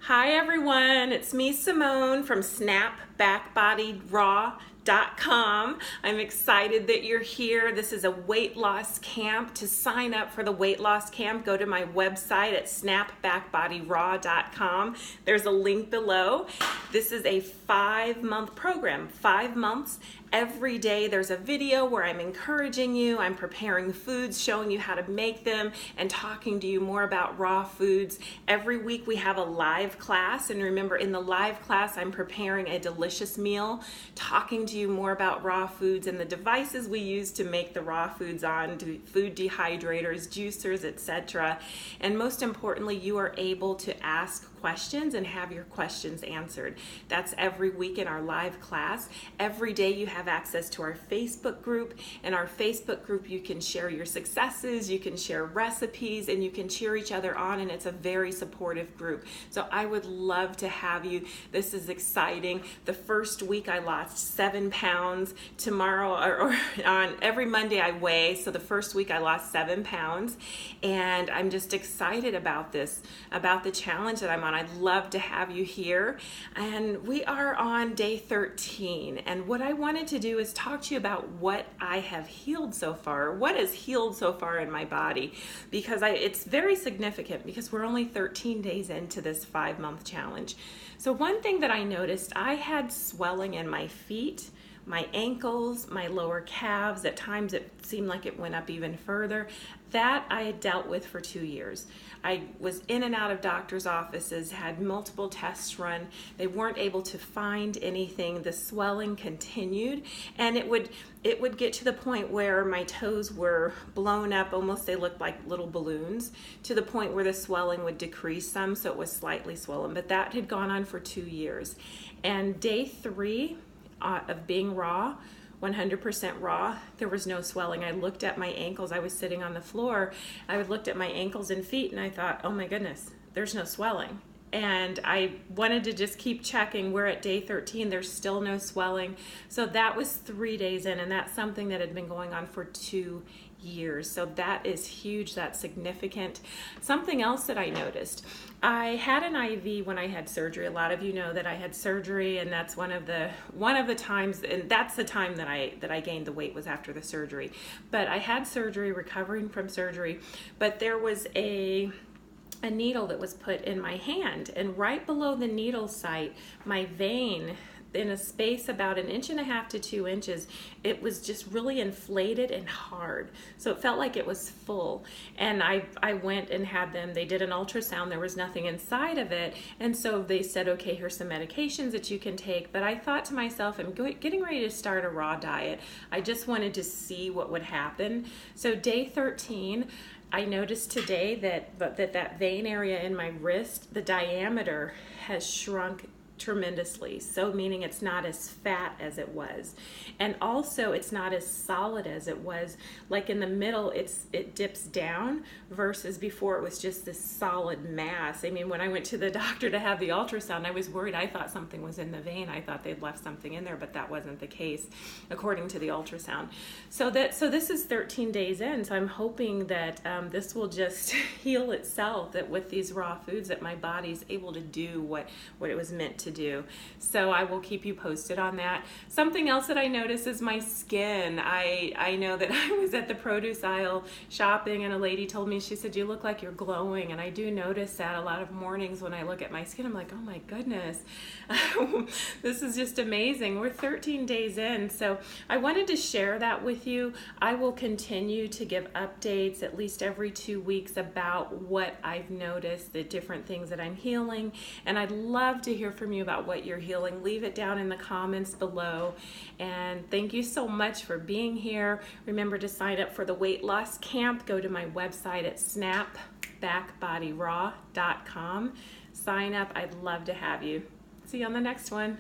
Hi everyone, it's me Simone from SnapBackBodyRaw.com. I'm excited that you're here. This is a weight loss camp. To sign up for the weight loss camp, go to my website at SnapBackBodyRaw.com. There's a link below. This is a 5-month program, 5 months. Every day there's a video where I'm encouraging you, I'm preparing foods, showing you how to make them, and talking to you more about raw foods. Every week we have a live class, and remember, in the live class I'm preparing a delicious meal, talking to you more about raw foods and the devices we use to make the raw foods on, food dehydrators, juicers, etc. And most importantly, you are able to ask questions and have your questions answered. That's every week in our live class. Every day you have access to our Facebook group. In our Facebook group you can share your successes, you can share recipes, and you can cheer each other on, and it's a very supportive group. So I would love to have you. This is exciting. The first week I lost 7 pounds. Tomorrow or on every Monday I weigh, so the first week I lost 7 pounds, and I'm just excited about this, about the challenge that I'm on. I'd love to have you here. And we are on day 13, and what I wanted to do is talk to you about what I have healed so far, what has healed so far in my body, because it's very significant because we're only 13 days into this 5-month challenge. So one thing that I noticed, I had swelling in my feet, my ankles, my lower calves. At times it seemed like it went up even further. That I had dealt with for 2 years. I was in and out of doctor's offices, had multiple tests run. They weren't able to find anything. The swelling continued, and it would get to the point where my toes were blown up, almost they looked like little balloons, to the point where the swelling would decrease some, so it was slightly swollen. But that had gone on for 2 years. And day 3 of being raw, 100% raw, there was no swelling. I looked at my ankles. I was sitting on the floor. I looked at my ankles and feet, and I thought, oh my goodness, there's no swelling. And I wanted to just keep checking. We're at day 13. There's still no swelling. So that was 3 days in, and that's something that had been going on for 2 years. So that is huge. That's significant. Something else that I noticed, I had an IV when I had surgery. A lot of you know that I had surgery, and that's one of the times, and that's the time that I gained the weight, was after the surgery. But I had surgery, recovering from surgery, but there was a needle that was put in my hand, and right below the needle site, my vein, in a space about 1.5 to 2 inches, it was just really inflated and hard. So it felt like it was full. And I went and had them, they did an ultrasound, there was nothing inside of it. And so they said, okay, here's some medications that you can take. But I thought to myself, I'm getting ready to start a raw diet. I just wanted to see what would happen. So day 13, I noticed today that vein area in my wrist, the diameter has shrunk tremendously. So meaning it's not as fat as it was, and also it's not as solid as it was. Like in the middle, it dips down, versus before it was just this solid mass. I mean, when I went to the doctor to have the ultrasound, I was worried. I thought something was in the vein. I thought they'd left something in there, but that wasn't the case according to the ultrasound. So this is 13 days in, so I'm hoping that this will just heal itself, that with these raw foods that my body's able to do what it was meant to do. So I will keep you posted on that. Something else that I noticed is my skin. I know that I was at the produce aisle shopping, and a lady told me, she said, you look like you're glowing. And I do notice that a lot of mornings when I look at my skin, I'm like, oh my goodness, this is just amazing. We're 13 days in. So I wanted to share that with you. I will continue to give updates at least every 2 weeks about what I've noticed, the different things that I'm healing. And I'd love to hear from you about what you're healing. Leave it down in the comments below. And thank you so much for being here. Remember to sign up for the weight loss camp. Go to my website at SnapBackBodyRaw.com. Sign up. I'd love to have you. See you on the next one.